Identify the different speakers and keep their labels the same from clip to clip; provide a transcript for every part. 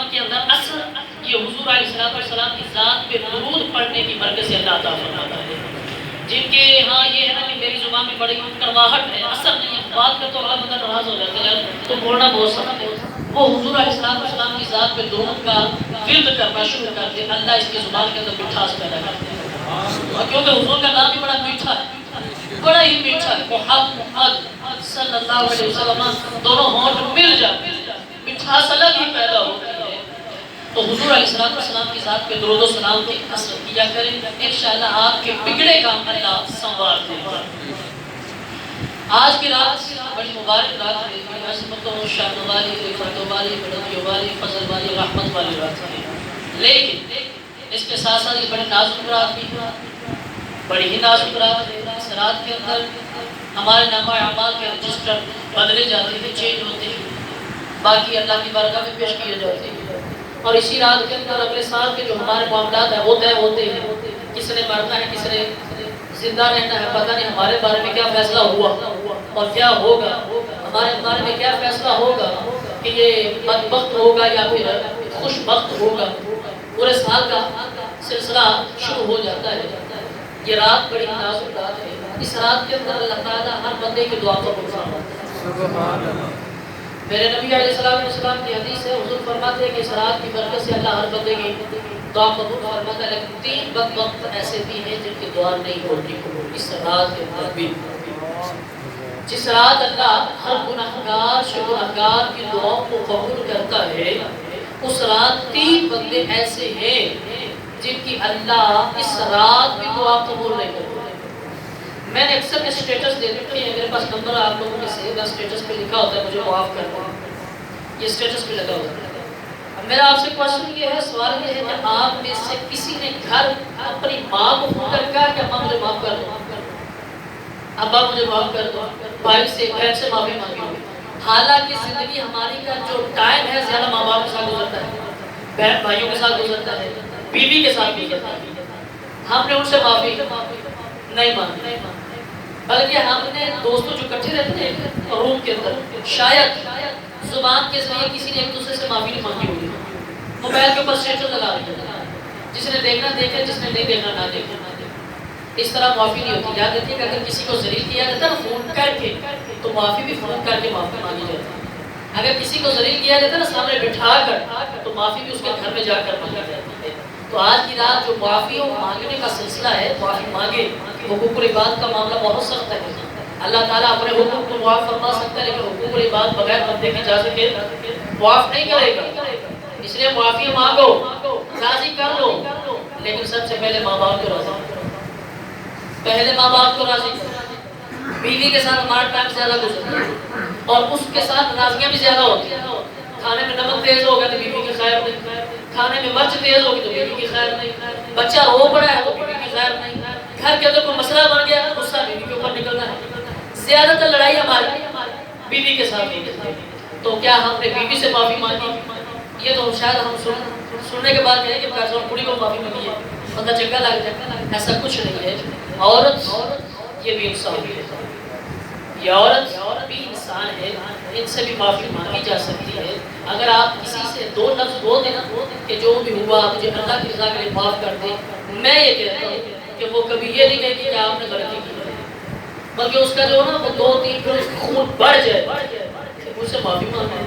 Speaker 1: عمل کے اندر اثر یہ حضور علیہ السلام کی ذات پہ درود پڑھنے کی برکت سے اللہ عطا فرماتا ہے. جن کے ہاں یہ ہے نا کہ میری زبان میں بڑی کڑواہٹ ہے، اثر نہیں ہے، بات کر تو اللہ بندہ ناراض ہو جاتا ہے تو بولنا بہت سخت ہے. وہ حضور علیہ السلام کی ذات پہ درود کا ورد کرنا شروع کر دے، اللہ اس کی زبان کے اندر مٹھاس پیدا کرتے ہیں. اور کیونکہ حضور کا نام بھی بڑا میٹھا ہے، بڑا ہی میٹھا ہے، محمد صلی اللہ علیہ وسلم، دونوں ہونٹ مل جاتے ہیں، مٹھاس الگ ہی پیدا ہوتی ہے. تو حضور علیہ السلام کی ذات پہ درود و سلام کی کثرت کیا کریں، انشاءاللہ آپ کے بگڑے کام اللہ سنوار دے گا. آج کی رات بڑی مبارک رات ہے، عظمت و شان والی، رفعت والی، بلندی والی، فضل والی، رحمت والی رات ہے. لیکن اس کے ساتھ ساتھ یہ بڑے نازک رات بھی ہے، بڑی ہی نازک رات ہے. اس رات کے اندر ہمارے نامہ اعمال کے رجسٹر بدلے جاتے ہیں، چینج ہوتے ہیں، باقی اللہ کی بارگاہ میں پیش کیے جاتے ہیں. اور اسی رات کے اندر اگلے سال کے جو ہمارے معاملات ہیں وہ طے ہوتے ہیں. کس نے مرنا ہے، کس نے زندہ رہنا ہے، پتہ نہیں ہمارے بارے میں کیا فیصلہ ہوا اور کیا ہوگا، ہمارے بارے میں کیا فیصلہ ہوگا کہ یہ بدبخت ہوگا یا پھر خوش بخت ہوگا. پورے سال کا سلسلہ شروع ہو جاتا ہے. یہ رات بڑی نازک رات ہے. اس رات کے اندر اللہ تعالیٰ ہر بندے کی دعا قبول فرماتا ہے. میرے نبی علیہ السلام کی حدیث ہے، حضور فرماتے ہیں کہ اس رات کی برکت سے اللہ ہر بندے کی دعا قبول فرماتا ہے. لیکن 3 بدبخت ایسے بھی ہیں جن کی دعا نہیں ہوتی اس رات کے اندر بھی. جس رات اللہ ہر گناہگار سے گناہگار کی دعاؤں کو قبول کرتا ہے، اس رات 3 بندے ایسے ہیں جن کی اللہ اس رات بھی دعا قبول نہیں کرتا. میں نے اکثر اسٹیٹس دے رکھے ہیں، میرے پاس نمبر آپ لوگوں کے سے اسٹیٹس پہ لکھا ہوتا ہے، مجھے معاف کر دیں، یہ اسٹیٹس پہ لگا ہوتا ہے. اب میرا آپ سے کوشچن یہ ہے، سوال یہ ہے کہ آپ میں سے کسی نے گھر اپنی ماں کو فون کر کہا کہ اماں مجھے معاف کر دو، ابا مجھے معاف کر دو، بھائی سے بہن سے معافی مانگی؟ حالانکہ زندگی ہماری کا جو ٹائم ہے زیادہ ماں باپ کے ساتھ گزرتا ہے، بہن بھائیوں کے ساتھ گزرتا ہے، بیوی کے ساتھ گزرتا ہے. ہم نے ان سے معافی نہیں مانگی، بلکہ ہم نے دوستوں جو کٹھے رہتے ہیں روم کے اندر شاید زبان کے ذریعے کسی نے ایک دوسرے سے معافی نہیں مانگی ہوگی، موبائل کے اوپر اسٹیٹس لگا دیا، جس نے دیکھنا دیکھے، جس نے نہیں دیکھنا نہ دیکھے. اس طرح معافی نہیں ہوتی. یاد رکھیے کہ اگر کسی کو ذلیل کیا جاتا ہے نا فون کر کے، تو معافی بھی فون کر کے معافی مانگی جاتی ہے. اگر کسی کو ذلیل کیا جاتا ہے نا سامنے بٹھا کر، تو معافی بھی اس کے گھر میں جا کر مانگی جاتی ہے. تو آج کی رات جو معافی مانگنے کا سلسلہ ہے، معافی مانگے. حقوق العباد کا معاملہ بہت سخت ہے. اللہ تعالیٰ اپنے حقوق کو معاف فرما سکتا ہے، لیکن حقوق العباد بغیر بندے کی اجازت کے معاف نہیں کرے گا. اس لیے معافی مانگو، راضی کر لو، لیکن سب سے پہلے ماں باپ کو راضی کرو. پہلے ماں باپ کو راضی کرو. بیوی کے ساتھ ہمارا ٹائم زیادہ گزرتا ہے اور اس کے ساتھ ناراضگیاں بھی زیادہ ہوتی ہیں. کھانے میں نمک تیز ہو گیا تو بیوی کی خیر نہیں، کھانے میں مرچ تیز ہوگی تو بیوی کی خیر نہیں، بچہ رو پڑا ہے تو بیوی کی خیر نہیں، گھر کے اندر کوئی مسئلہ بن گیا ہے غصہ بیوی کے اوپر نکلنا ہے. زیادہ تر لڑائی ہماری بیوی کے ساتھ نہیں ہے. تو کیا ہم نے بیوی سے معافی مانگی؟ یہ تو شاید ہم سننے کے بعد کہیں کہ بڑی کو معافی مانگی ہے، بندہ چنگا لگ جائے. ایسا کچھ نہیں ہے. عورت یہ بھی انسان ہے، یہ عورت بھی انسان ہے، ان سے بھی معافی مانگی جا سکتی ہے. اگر آپ کسی سے 2 لفظ بول دینا کہ جو بھی ہوا مجھے اللہ کی رضا کے لیے معاف کر دے، میں یہ کہتا ہوں کہ وہ کبھی یہ نہیں کہے کہ آپ نے غلطی کی ہے، بلکہ اس کا جو ہے نا وہ 2-3 پھر اس کا خون بڑھ جائے کہ مجھ سے معافی مانگے.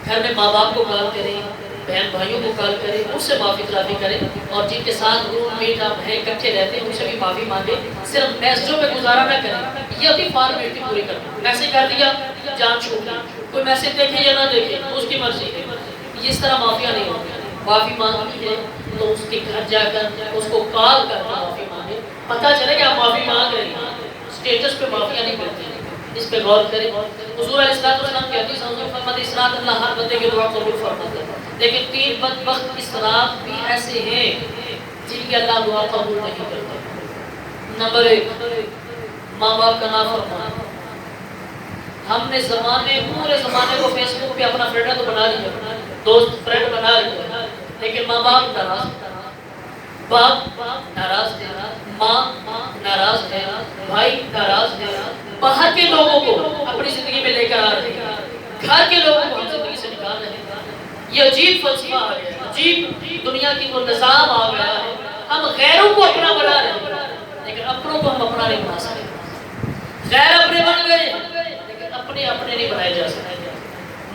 Speaker 1: گھر میں ماں باپ کو کال کرے، بہن بھائیوں کو کال کرے، ان سے معافی طلبی کرے، اور جن کے ساتھ روم میٹ آپ ہیں اکٹھے رہتے ہیں ان سے بھی معافی مانگے. صرف میسجوں پہ گزارا نہ کریں، یہ اپنی فارمیلٹی پوری کریں. میسج کر دیا جان چھوٹ گئی، کوئی میسج دیکھے یا نہ دیکھے اس کی مرضی ہے. یہ اس طرح معافیاں نہیں ہوتی. معافی مانگنی ہے تو اس کے گھر جا کر اس کو کال کر کے معافی مانگے، پتہ چلے کہ آپ معافی مانگ رہے ہیں. اسٹیٹس پہ معافیاں نہیں ملتی ہیں، اس پہ غور کریں. حضور علیہ السلام کی حدیث حضور فرماتے ہیں اس رات اللہ ہر بندے کی دعا قبول فرماتا ہے. لیکن 3 بدبخت اس رات بھی ایسے ہیں جن کی اللہ دعا قبول نہیں کرتا. نمبر 1، ماں باپ کا نافرمان. ہم نے پورے زمانے کو فیس بک پہ اپنا فرینڈ تو بنا لیا، دوست فرینڈ بنا لیا، لیکن ماں باپ ناراض، باپ ناراض ہے، ماں ناراض ہے، بھائی ناراض ہے. باہر کے لوگوں کو اپنی زندگی میں لے کر آ رہے ہیں، گھر کے لوگوں کو ہم زندگی سے نکال رہے ہیں. یہ عجیب فلسفہ آ گیا ہے، عجیب دنیا کی وہ نظام آ گیا ہے. ہم غیروں کو اپنا بنا رہے ہیں لیکن اپنوں کو ہم اپنا نہیں بنا سکتے. غیر اپنے بن گئے لیکن اپنے اپنے نہیں بنائے جا سکتے.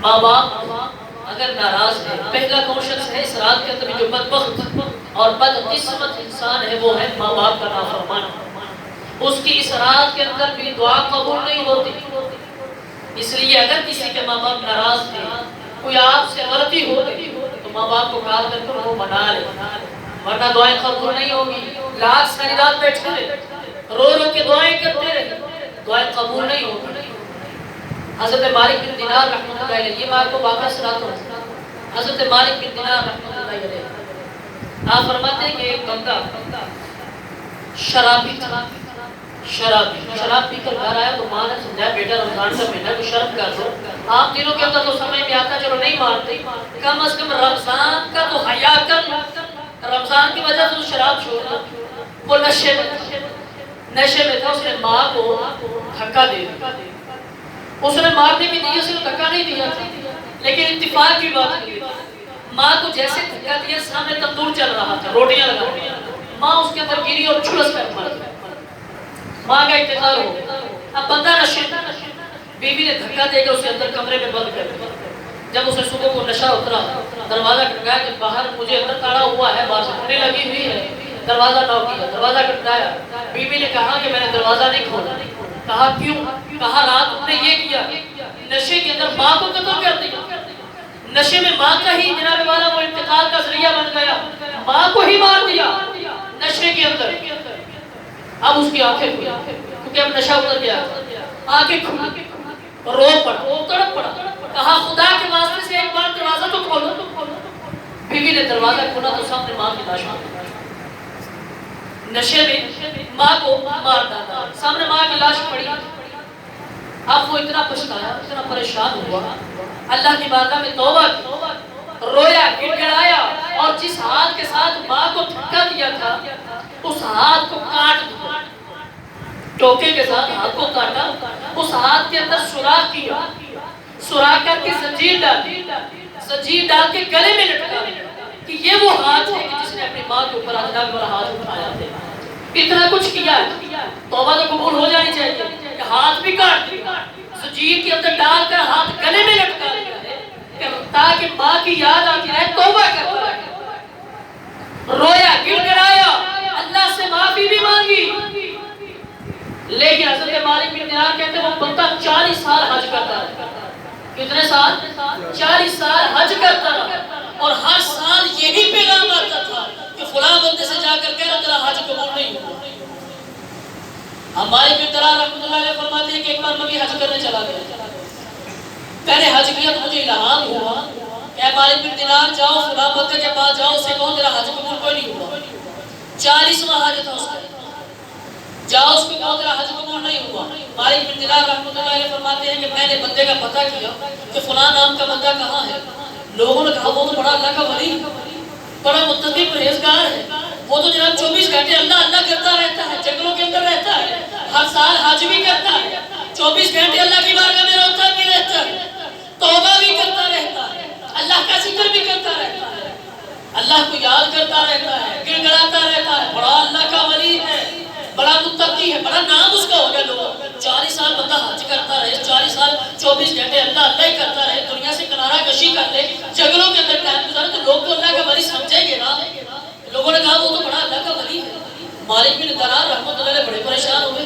Speaker 1: ماں باپ اگر ناراض ہے، پہلا کون شخص ہے اس رات کے اندر جو بدبخت اور بدقسمت انسان ہے وہ ہے ماں باپ کا نافرمان. اس کی اس رات کے اندر بھی دعا قبول نہیں ہوتی. اس لیے اگر کسی کے ماں باپ ناراض تھے، کوئی آپ سے غلطی ہو گئی تو ماں باپ کو کال کر کے وہ منا لے، ورنہ دعائیں قبول نہیں ہوگی. لاکھ ساری رات بیٹھے رہے، رو رو کے دعائیں کرتے رہے، دعائیں قبول نہیں ہوگی. حضرت مالک بن دینار رحمۃ اللہ علیہ، یہ میں آپ کو واقعہ سناتا ہوں. حضرت مالک بن دینار رحمۃ اللہ علیہ آپ فرماتے ہیں کہ ایک بندہ شرابی تھا. شراب پی کر گھر آیا تو ماں نے سمجھایا بیٹا رمضان کا مہینہ تو شرم کر دو. آپ دنوں کے اندر تو سمجھ میں آتا چلو نہیں مارتے، کم از کم رمضان کا تو حیا کر. رمضان کی وجہ سے شراب چھوڑ دو. وہ نشے میں تھا. اس نے ماں کو دھکا دے دیا. اس نے مارنے بھی دیا، صرف دھکا نہیں دیا تھا لیکن اتفاق کی بات ہوئی. ماں کو جیسے دھکا دیا، سامنے تندور چل رہا تھا، روٹیاں لگا رہی ہیں. ماں اس کے اندر گری اور جھلس کر مر گئی. ماں کا انتقال ہو گیا. اب بندہ نشے، بیوی نے دھکا دے کے اسے اندر کمرے میں بند کر دیا. جب اسے صبح کو نشہ اترا، دروازہ کھٹکایا کہ باہر مجھے اندر تاڑا ہوا ہے، باہر سے کھڑی لگی ہوئی ہے. دروازہ نوک کیا، دروازہ کھٹکایا. بیوی نے کہا کہ میں نے دروازہ نہیں کھولا. کہا کیوں؟ کہا رات تم نے یہ کیا، نشے کے اندر ماں کو قتل کر دیا. نشے میں ماں کا ہی جناب والا وہ انتقال کا ذریعہ بن گیا، ماں کو ہی مار دیا نشے کے اندر. اب اس کی آنکھیں کھلی کیونکہ اب نشہ اتر گیا. آنکھیں کھلی، رو پڑا، تڑپ پڑا. کہا خدا کے واسطے سے ایک بار دروازہ تو کھولو. بیوی نے دروازہ کھولا تو سامنے ماں کی لاش پڑی. نشے میں ماں کو مار ڈالا، سامنے ماں کی لاش پڑی. اب وہ اتنا پچھتایا، اتنا پریشان ہوا، اللہ کی بارگاہ میں توبہ کی، رویا، گڑ گڑایا اور جس ہاتھ کے ساتھ ماں کو دھکا دیا تھا اس ہاتھ کو کاٹ دیا. ٹوکے کے ساتھ ہاتھ کو کاٹا، اس ہاتھ کے اندر سوراخ کیا، سوراخ کر کے زنجیر ڈال کے گلے میں لٹکا دیا کہ یہ وہ ہاتھ ہے کہ جس نے اپنی ماں کے اوپر جناب والا ہاتھ اٹھایا تھا. اتنا کچھ کیا ہے، توبہ تو قبول ہو جانی چاہیے کہ ہاتھ بھی کاٹ دیا، زنجیر کے اندر ڈال کر ہاتھ گلے میں لٹکا دیا ہے تاکہ ماں کی یاد آتی رہے، توبہ کرتا رہے. رویا، گڑ گڑایا، اللہ سے معافی بھی مانگی. لیکن حضرت مالک بن دینار کہتے ہیں وہ بندہ 40 سال حج کرتا رہا. کتنے سال؟ 40 سال حج کرتا رہا اور ہر سال یہی پیغام آتا تھا کہ فلاں بندے سے جا کر کہہ رہا تیرا حج قبول نہیں ہوا. مالک بن دینار رحمۃ اللہ علیہ فرماتے ہیں کہ ایک بار میں بھی حج کرنے چلا گیا. میں نے حج کیا تو مجھے الہام ہوا کہ مالک بن دینار جاؤ فلاں بندے کے پاس جاؤ، اسے کہو تیرا حج قبول کوئی نہیں ہوا. 40واں حج تھا اس کا. جاؤ اس کو کہو تیرا حج قبول نہیں ہوا. مالک بن دینار رحمۃ اللہ علیہ فرماتے ہیں کہ میں نے بندے کا پتہ کیا کہ فلاں نام کا بندہ کہاں ہے. لوگوں نے کہا وہ تو بڑا اللہ کا ولی، بڑا متقی پرہیزگار ہے، وہ تو جناب 24 گھنٹے اللہ اللہ کرتا رہتا ہے، جنگلوں کے اندر رہتا ہے، ہر سال حج بھی کرتا ہے، 24 گھنٹے اللہ کی بارگاہ میں روتا بھی رہتا ہے، توبہ بھی کرتا رہتا ہے، اللہ کا ذکر بھی کرتا رہتا ہے، اللہ کو یاد کرتا رہتا ہے، گڑ گڑاتا رہتا ہے. بڑا اللہ کا ولی ہے، بڑا متقی ہے، بڑا نام اس کا ہو گیا. لوگوں 40 سال بندہ حج کرتا رہے، 40 سال 24 گھنٹے اللہ اللہ ہی کرتا رہے، دنیا سے کنارہ کشی کر لے، جنگلوں کے اندر ٹائم گزارے تو لوگ تو اللہ کا ولی سمجھیں گے نا. لوگوں نے کہا وہ تو بڑا اللہ کا ولی ہے. مالک بن دینار رحمۃ اللہ علیہ بڑے پریشان ہوئے.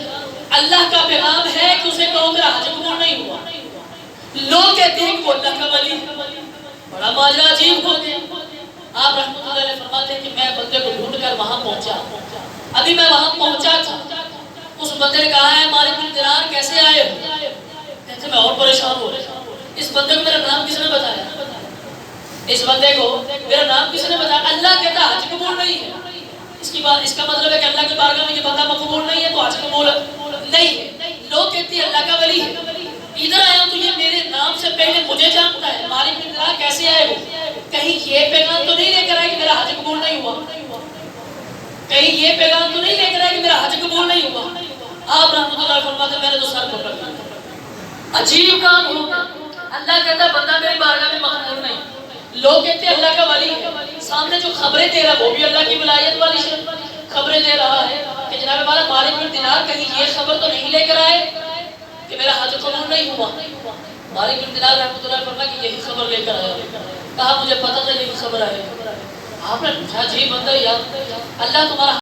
Speaker 1: اللہ کا پیغام ہے کہ اسے کہو میرا حج قبول نہیں ہوا. لوگ کہتے ہیں کہ وہ اللہ کا ولی ہے. بڑا ماجرا عجیب ہو گیا. آپ رحمۃ اللہ علیہ فرماتے ہیں کہ میں بندے کو ڈھونڈ کر وہاں پہنچا. ابھی میں وہاں پہنچا تھا، اس بندے نے کہا ہے مالک بن دینار کیسے آئے ہو؟ کہتے میں اور پریشان ہو رہا. اس بندے کو میرا نام کس نے بتایا؟ اس بندے کو میرا نام کس نے بتایا؟ اللہ کہتا حج قبول نہیں ہے. اس کا مطلب ہے کہ اللہ کی بارگاہ میں یہ بندہ مقبول نہیں ہے تو حج قبول نہیں ہے. لوگ کہتے ہیں اللہ کا ولی ہے. ادھر آیا تو یہ میرے نام سے پہلے مجھے جانتا ہے. مالک بن دینار کیسے آئے ہو؟ کہیں یہ پیغام تو نہیں لے کر آئے کہ میرا حج قبول نہیں ہوا؟ کہیں یہ پیغام تو نہیں لے کر آئے کہ میرا حج قبول نہیں ہوا؟ آپ رحمۃ اللہ فرماتے ہیں میں نے تو سر پکڑ لیا. عجیب کام ہوگا. اللہ کہتا ہے بندہ میری بارگاہ میں مقبول نہیں، لوگ کہتے ہیں اللہ کا ولی ہے، سامنے جو خبریں دے رہا ہے وہ بھی اللہ کی ولایت والی خبریں دے رہا ہے کہ جناب والا مالک بن دینار کہیں یہ خبر تو نہیں لے کر آئے کہ میرا حج قبول نہیں ہوا۔ مالک بن دینار رحمۃ اللہ فرمایا کہ یہی خبر لے کر آیا، کہا مجھے پتہ تھا یہی خبر آئے۔ آپ نے پوچھا جی بندہ یا اللہ تمہارا